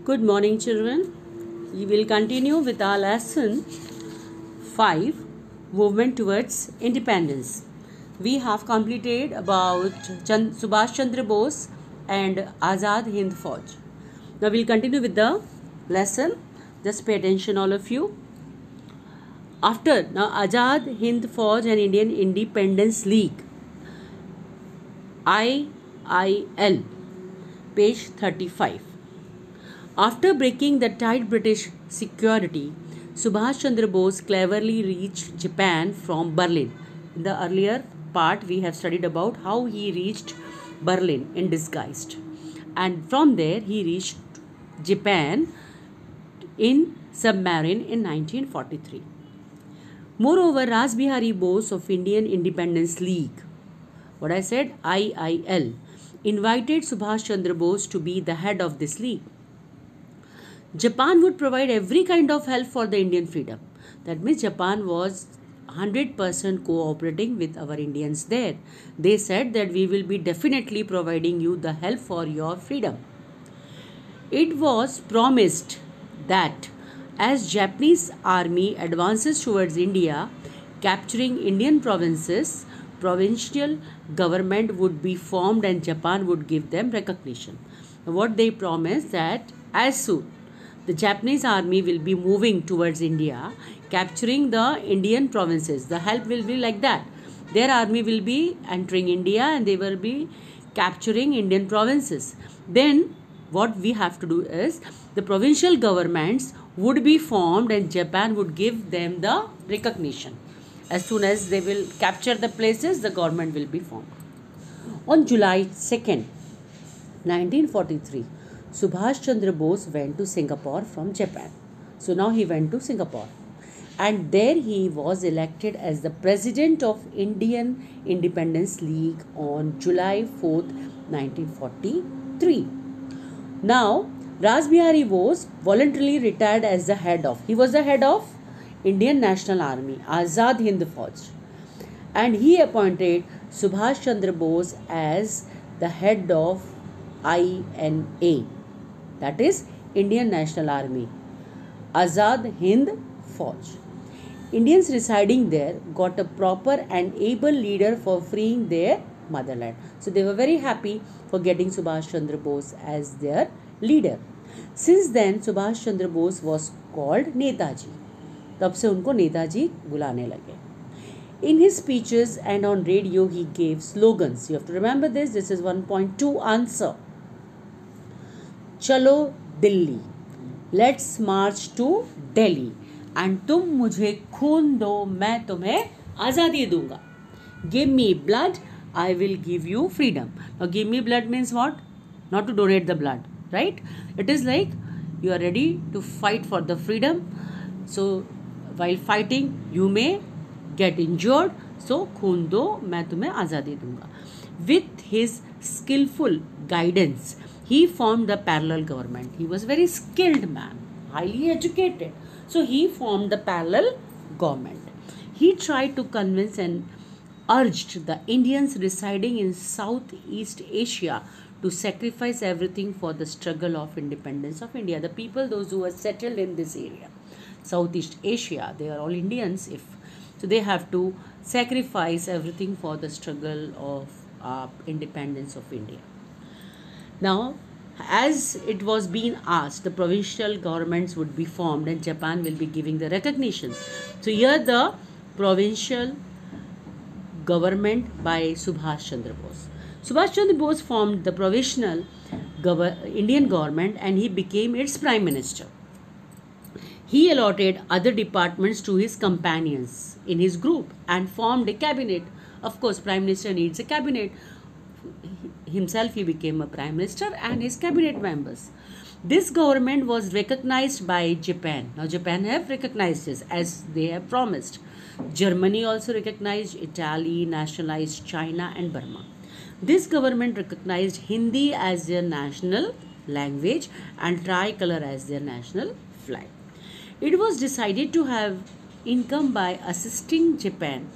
Good morning, children. We will continue with our lesson 5, Movement Towards Independence. We have completed about Subhash Chandra Bose and Azad Hind Fauj. Now we'll continue with the lesson. Just pay attention, all of you. After now, Azad Hind Fauj and Indian Independence League, IIL, page 35. After breaking the tight British security, Subhash Chandra Bose cleverly reached Japan from Berlin. In the earlier part, we have studied about how he reached Berlin in disguise. And from there, he reached Japan in submarine in 1943. Moreover, Rasbihari Bose of Indian Independence League, what I said, IIL, invited Subhash Chandra Bose to be the head of this league. Japan would provide every kind of help for the Indian freedom. That means Japan was 100% cooperating with our Indians there. They said that we will be definitely providing you the help for your freedom. It was promised that as Japanese army advances towards India, capturing Indian provinces, provincial government would be formed and Japan would give them recognition. What they promised that as soon the Japanese army will be moving towards India, capturing the Indian provinces. The help will be like that. Their army will be entering India and they will be capturing Indian provinces. Then what we have to do is the provincial governments would be formed and Japan would give them the recognition. As soon as they will capture the places, the government will be formed. On July 2nd, 1943, Subhash Chandra Bose went to Singapore from Japan. So now he went to Singapore. And there he was elected as the president of Indian Independence League on July 4th, 1943. Now, Rasbihari Bose voluntarily retired as the head of, he was the head of Indian National Army, Azad Hind Fauj. And he appointed Subhash Chandra Bose as the head of INA. That is Indian National Army, Azad Hind Fauj. Indians residing there got a proper and able leader for freeing their motherland. So they were very happy for getting Subhash Chandra Bose as their leader. Since then, Subhash Chandra Bose was called Netaji. तब से उनको नेताजी बुलाने लगे. In his speeches and on radio, he gave slogans. You have to remember this. This is 1.2 answer. चलो Delhi, let's march to Delhi, and तुम मुझे खून दो, मैं तुम्हें आज़ादी दूंगा. Give me blood, I will give you freedom. Now give me blood means what? Not to donate the blood, right? It is like you are ready to fight for the freedom. So while fighting you may get injured, so खून दो, मैं तुम्हें आज़ादी दूंगा. With his skillful guidance, he formed the parallel government. He was a very skilled man, highly educated. So he formed the parallel government. He tried to convince and urged the Indians residing in Southeast Asia to sacrifice everything for the struggle of independence of India. The people, those who are settled in this area, Southeast Asia, they are all Indians. So they have to sacrifice everything for the struggle of independence of India. Now, as it was being asked, the provincial governments would be formed and Japan will be giving the recognition. So here the provincial government by Subhash Chandra Bose. Subhash Chandra Bose formed the provisional Indian government and he became its prime minister. He allotted other departments to his companions in his group and formed a cabinet. Of course, prime minister needs a cabinet. Himself, he became a prime minister and his cabinet members. This government was recognized by Japan. Now, Japan have recognized this as they have promised. Germany also recognized, Italy nationalized China and Burma. This government recognized Hindi as their national language and tricolor as their national flag. It was decided to have income by assisting Japan,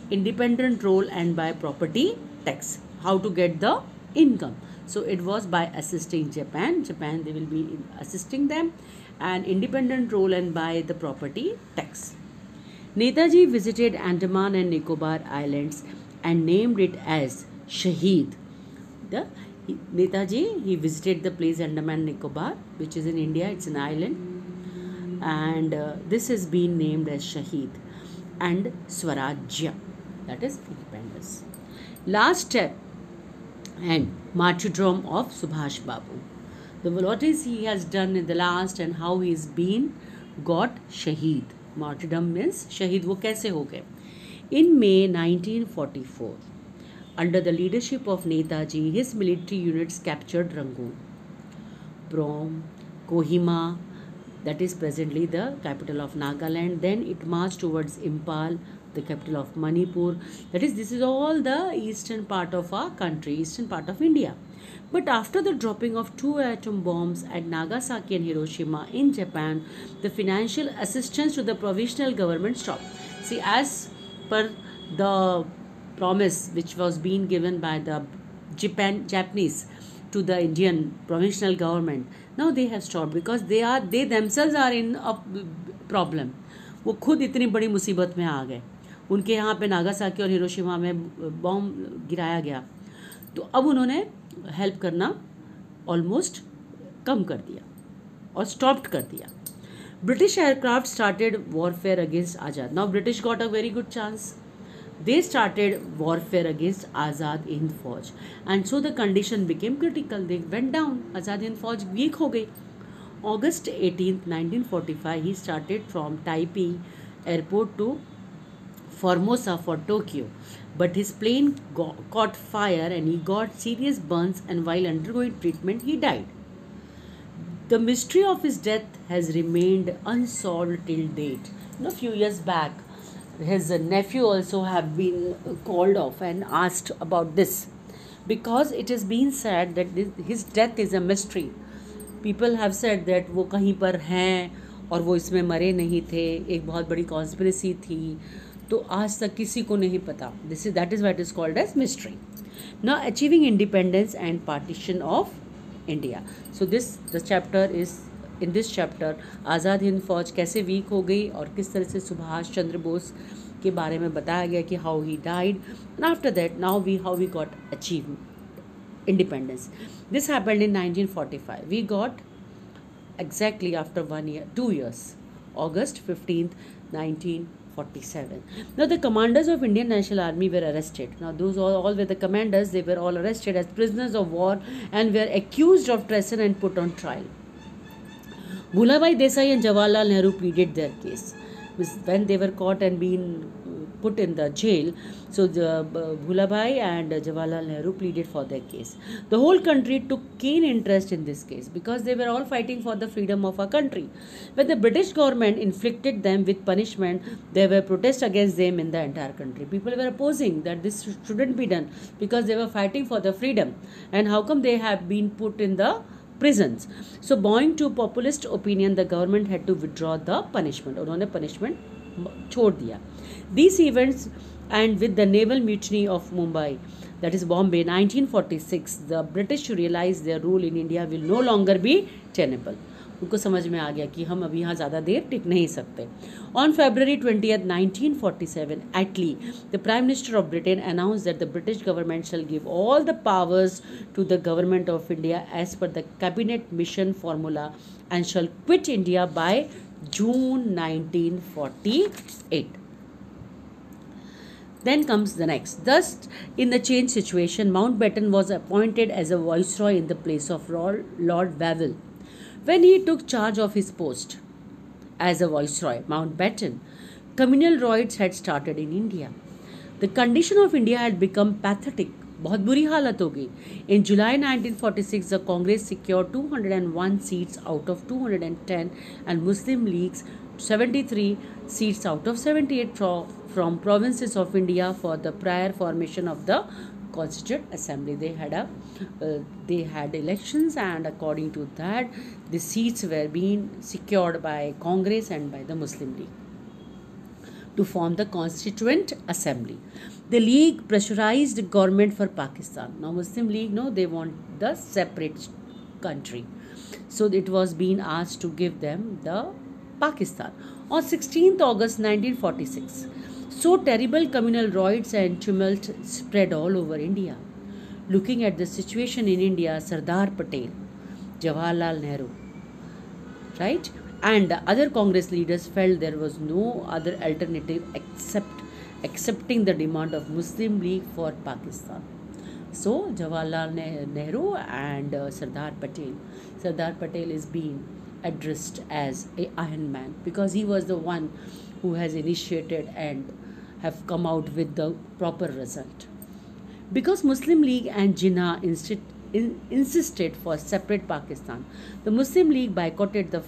independent role, and by property tax. How to get the income? So it was by assisting Japan. Japan, they will be assisting them, and independent role and by the property tax. Netaji visited Andaman and Nicobar Islands and named it as Shaheed. The Netaji, he visited the place Andaman and Nicobar, which is in India. It's an island, and this has been named as Shaheed and Swarajya, that is independence. Last step and martyrdom of Subhash Babu. What is he has done in the last and how he's been got Shaheed. Martyrdom means Shaheed wo kaise ho gaye. In May 1944, under the leadership of Netaji, his military units captured Rangoon, Brom, Kohima, that is presently the capital of Nagaland. Then it marched towards Impal, the capital of Manipur. That is, this is all the eastern part of our country, eastern part of India. But after the dropping of 2 atom bombs at Nagasaki and Hiroshima in Japan, the financial assistance to the provisional government stopped. See, as per the promise which was being given by the Japanese to the Indian provisional government, now they have stopped because they themselves are in a problem. वो खुद इतनी बड़ी मुसीबत में आ गए. उनके यहाँ पे नागासाकी और हिरोशिमा में बॉम्ब गिराया गया, तो अब उन्होंने हेल्प करना ऑलमोस्ट कम कर दिया और स्टॉप्ड कर दिया. British aircraft started warfare against Azad. Now British got a very good chance. They started warfare against Azad Hind Fauj, and so the condition became critical. They went down. Azad Hind Fauj weak हो गई. August 18th, 1945, he started from Taipei airport to Formosa for Tokyo, but his plane caught fire and he got serious burns, and while undergoing treatment he died. The mystery of his death has remained unsolved till date. A few years back, his nephew also have been called off and asked about this, because it has been said that his death is a mystery. People have said that वो कहीं पर हैं और वो इसमें मरे नहीं थे, एक बहुत बड़ी कॉन्स्पिरेसी थी, तो आज तक किसी को नहीं पता. That is why it is called as mystery. Now achieving independence and partition of India. So the chapter is, in this chapter, Azad Hind फौज कैसे वीक हो गई और किस तरह से सुभाष चंद्र बोस के बारे में बताया गया कि how he died, and after that now how we got achieved independence. This happened in 1945. We got exactly after 2 years, August 15th, 1947. Now the commanders of Indian National Army were arrested. Now those all were the commanders. They were all arrested as prisoners of war and were accused of treason and put on trial. Bhulabhai Desai and Jawaharlal Nehru pleaded their case. When they were caught and been put in the jail, so Bhulabhai and Jawaharlal Nehru pleaded for their case. The whole country took keen interest in this case because they were all fighting for the freedom of our country. When the British government inflicted them with punishment, there were protests against them in the entire country. People were opposing that this shouldn't be done because they were fighting for the freedom, and how come they have been put in the prisons. So bowing to populist opinion, the government had to withdraw the punishment. उन्होंने punishment छोड़ दिया. These events, and with the naval mutiny of Mumbai, that is Bombay, 1946, the British realized their rule in India will no longer be tenable. उनको समझ में आ गया कि हम अभी यहाँ ज़्यादा देर टिक नहीं सकते. On February 20th, 1947, Attlee, the Prime Minister of Britain, announced that the British government shall give all the powers to the government of India as per the cabinet mission formula and shall quit India by June 1948. Then comes the next. Thus, in the changed situation, Mountbatten was appointed as a viceroy in the place of Lord Wavell. When he took charge of his post as a viceroy, Mountbatten, communal riots had started in India. The condition of India had become pathetic. बहुत बुरी हालत हो गई. In July 1946, the Congress secured 201 seats out of 210 and Muslim Leagues 73 seats out of 78 from provinces of India for the prior formation of the Constituent Assembly. They had elections, and according to that, the seats were being secured by Congress and by the Muslim League. to form the Constituent Assembly. The League pressurized government for Pakistan. Now Muslim League, no, they want the separate country. So it was being asked to give them the Pakistan. On 16th August 1946, so terrible communal riots and tumult spread all over India. Looking at the situation in India, Sardar Patel, Jawaharlal Nehru, right, and the other Congress leaders felt there was no other alternative except accepting the demand of Muslim League for Pakistan. So Jawaharlal Nehru and Sardar Patel. Sardar Patel is being addressed as a Iron Man because he was the one who has initiated and have come out with the proper result. Because Muslim League and Jinnah insisted for separate Pakistan, the Muslim League boycotted the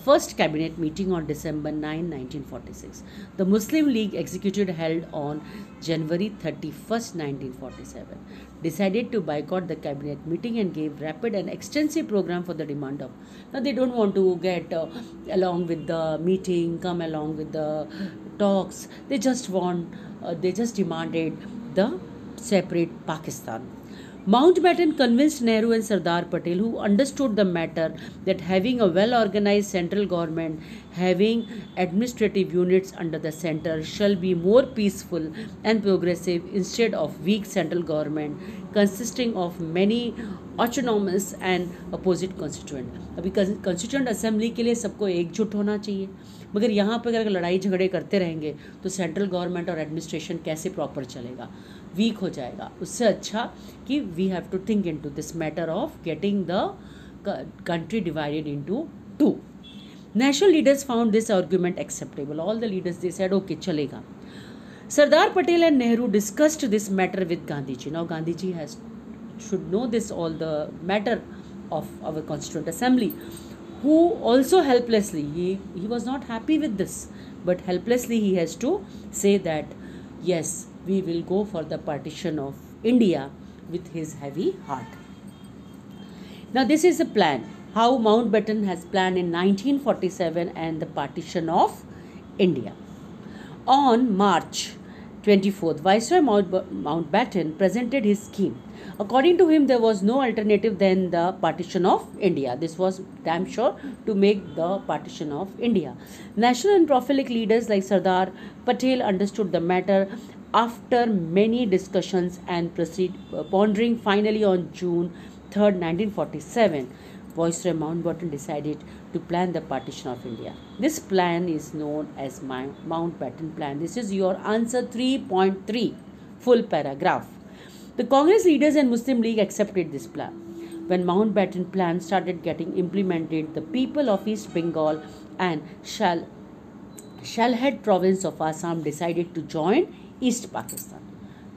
first cabinet meeting on December 9, 1946. The Muslim League executive held on January 31st, 1947 decided to boycott the cabinet meeting and gave rapid and extensive program for the demand of. Now they don't want to get along with the meeting, come along with the talks. They just demanded the separate Pakistan. Mountbatten convinced Nehru and Sardar Patel, who understood the matter, that having a well-organized central government, having administrative units under the center, shall be more peaceful and progressive instead of weak central government consisting of many autonomous and opposite constituent. अभी constituent assembly के लिए सबको एकजुट होना चाहिए, मगर यहाँ पर अगर लड़ाई झगड़े करते रहेंगे तो सेंट्रल गवर्नमेंट और एडमिनिस्ट्रेशन कैसे प्रॉपर चलेगा, वीक हो जाएगा. उससे अच्छा कि we have to think into this matter of getting the country divided into two. National leaders found this argument acceptable. All the leaders they said okay चलेगा. Sardar Patel and Nehru discussed this matter with Gandhiji. Now Gandhiji should know this all the matter of our Constituent Assembly, who also helplessly, he was not happy with this, but helplessly he has to say that yes, we will go for the partition of India with his heavy heart. Now this is a plan, how Mountbatten has planned in 1947 and the partition of India. On March 24th, Viceroy Mountbatten presented his scheme. According to him, there was no alternative than the partition of India. This was damn sure to make the partition of India. National and Prophetic leaders like Sardar Patel understood the matter. After many discussions and pondering, finally on June 3rd, 1947, Viceroy Mountbatten decided to plan the partition of India. This plan is known as Mountbatten Plan. This is your answer 3.3, full paragraph. The Congress leaders and Muslim League accepted this plan. When Mountbatten Plan started getting implemented, the people of East Bengal and Sylhet province of Assam decided to join East Pakistan.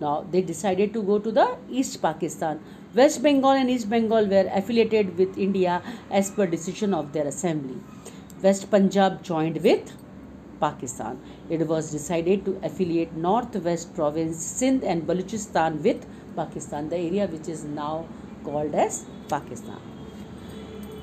Now they decided to go to the East Pakistan. West Bengal and East Bengal were affiliated with India as per decision of their assembly. West Punjab joined with Pakistan. It was decided to affiliate Northwest province, Sindh and Balochistan with Pakistan, the area which is now called as Pakistan.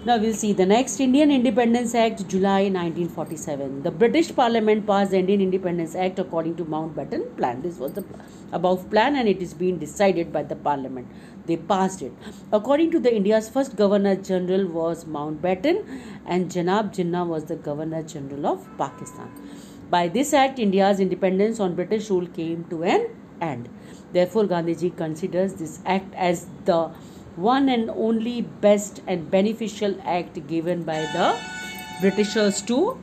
Now we'll see the next. Indian Independence Act, July 1947. The British Parliament passed the Indian Independence Act according to Mountbatten Plan. This was the above plan and it is being decided by the Parliament. They passed it. According to the India's first Governor General was Mountbatten and Janab Jinnah was the Governor General of Pakistan. By this act, India's independence on British rule came to an end. Therefore, Gandhiji considers this act as the one and only best and beneficial act given by the Britishers to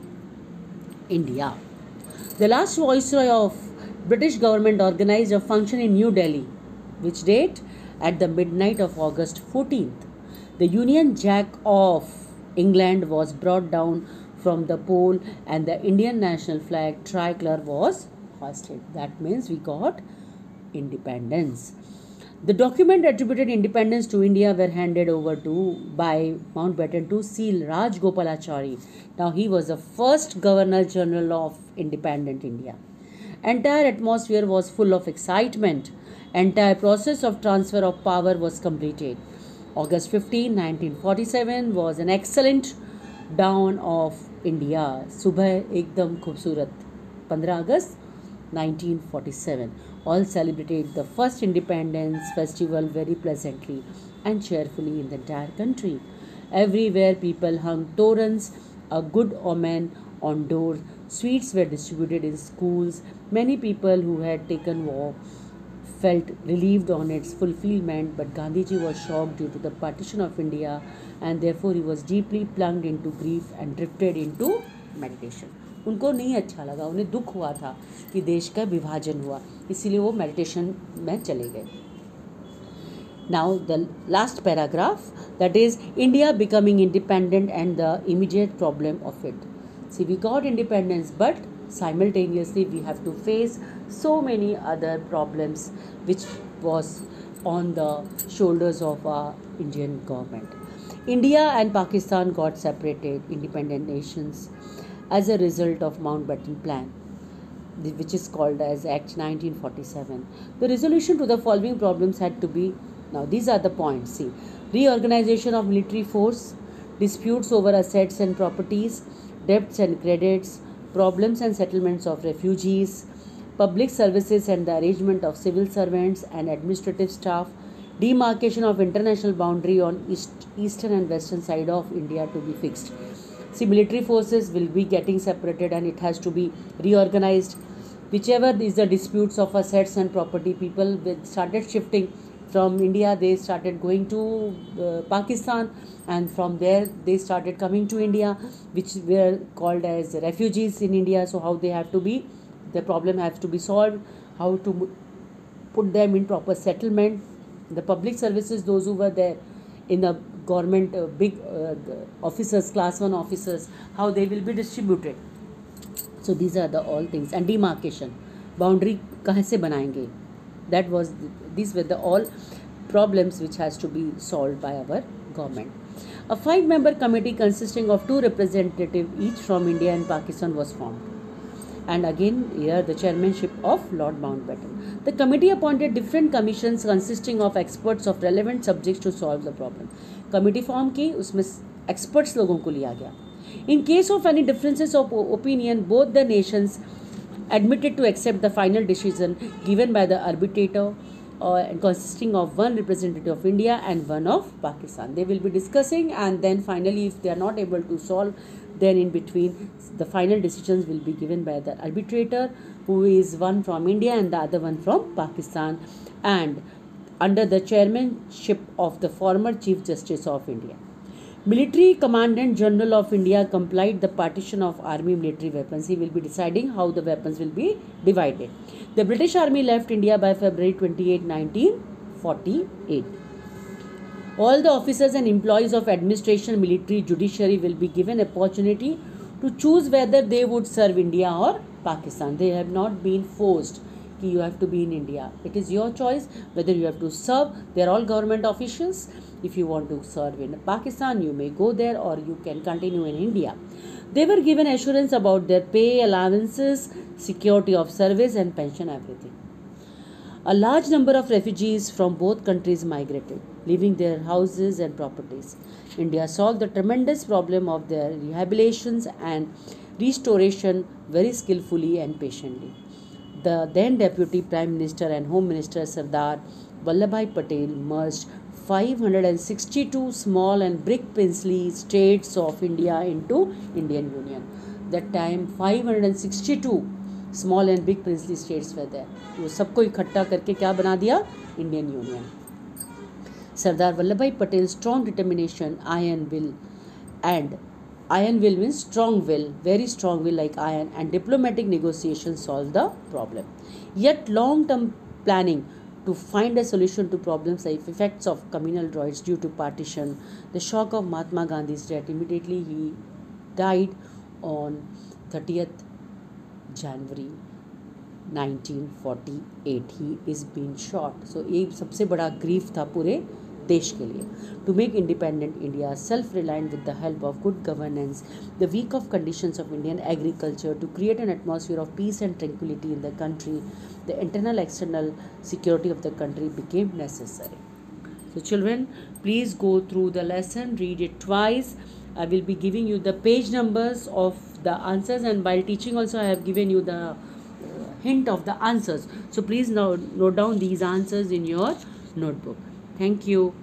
India. The last Viceroy of British government organized a function in New Delhi. Which date? At the midnight of August 14th. The Union Jack of England was brought down from the pole and the Indian national flag tricolor was hoisted. That means we got independence. The document attributed independence to India were handed over by Mountbatten to Seal Rajgopalachari. Now he was the first Governor General of independent India. Entire atmosphere was full of excitement. Entire process of transfer of power was completed. August 15, 1947 was an excellent Dawn of India, सुबह एकदम खूबसूरत, 15 अगस्त 1947. All celebrated the first Independence Festival very pleasantly and cheerfully in the entire country. Everywhere people hung torans, a good omen on doors. Sweets were distributed in schools. Many people who had taken war felt relieved on its fulfillment, but Gandhiji was shocked due to the partition of India, and therefore he was deeply plunged into grief and drifted into meditation. उनको नहीं अच्छा लगा, उन्हें दुख हुआ था कि देश का विभाजन हुआ, इसीलिए वो मेडिटेशन में चले गए. Now the last paragraph, that is India becoming independent and the immediate problem of it. See, we got independence, but simultaneously we have to face so many other problems which was on the shoulders of our Indian government. India and Pakistan got separated independent nations as a result of Mountbatten Plan, which is called as Act 1947. The resolution to the following problems had to be, now these are the points. See, reorganization of military force, disputes over assets and properties, debts and credits, problems and settlements of refugees, public services and the arrangement of civil servants and administrative staff, demarcation of international boundary on eastern and western side of India to be fixed. See, military forces will be getting separated and it has to be reorganized. Whichever is the disputes of assets and property, people started shifting from India, they started going to Pakistan, and from there they started coming to India, which were called as refugees in India. So how they have to be, the problem has to be solved, how to put them in proper settlement. The public services, those who were there in the government, big officers, class 1 officers, how they will be distributed. So these are the all things. And demarcation, boundary कहाँ से बनाएंगे, that was, these were the all problems which has to be solved by our government. A 5-member committee consisting of 2 representatives each from India and Pakistan was formed, and again here the chairmanship of Lord Mountbatten. The committee appointed different commissions consisting of experts of relevant subjects to solve the problem. Committee form की, उसमें experts लोगों को लिया गया. In case of any differences of opinion, both the nations admitted to accept the final decision given by the arbitrator, consisting of 1 representative of India and 1 of Pakistan. They will be discussing, and then finally if they are not able to solve, then in between the final decisions will be given by the arbitrator, who is one from India and the other one from Pakistan, and under the chairmanship of the former Chief Justice of India. Military Commandant General of India complied the partition of army military weapons. He will be deciding how the weapons will be divided. The British Army left India by February 28, 1948. All the officers and employees of administration, military, judiciary will be given opportunity to choose whether they would serve India or Pakistan. They have not been forced कि you have to be in India. It is your choice whether you have to serve. They are all government officials. If you want to serve in Pakistan, you may go there, or you can continue in India. They were given assurance about their pay, allowances, security of service and pension, everything. A large number of refugees from both countries migrated, leaving their houses and properties. India solved the tremendous problem of their rehabilitations and restoration very skillfully and patiently. The then Deputy Prime Minister and Home Minister Sardar Vallabhbhai Patel merged 562 small and brick princely states of India into Indian Union. That time 562 small and big princely states were there. वो सबको इकट्ठा करके क्या बना दिया? Indian Union. Sardar Vallabhbhai Patel's strong determination, iron will, and iron will means strong will, very strong will like iron, and diplomatic negotiations solve the problem. Yet long-term planning to find a solution to problems like effects of communal rights due to partition, the shock of Mahatma Gandhi's death, immediately he died on 30th January 1948. He is being shot. So ये सबसे बड़ा grief था पूरे देश के लिए. To make independent India self-reliant with the help of good governance, the weak of conditions of Indian agriculture, to create an atmosphere of peace and tranquility in the country, the internal external security of the country became necessary. So children, please go through the lesson, read it twice, I will be giving you the page numbers of the answers, and while teaching also I have given you the hint of the answers. So please now note down these answers in your notebook. Thank you.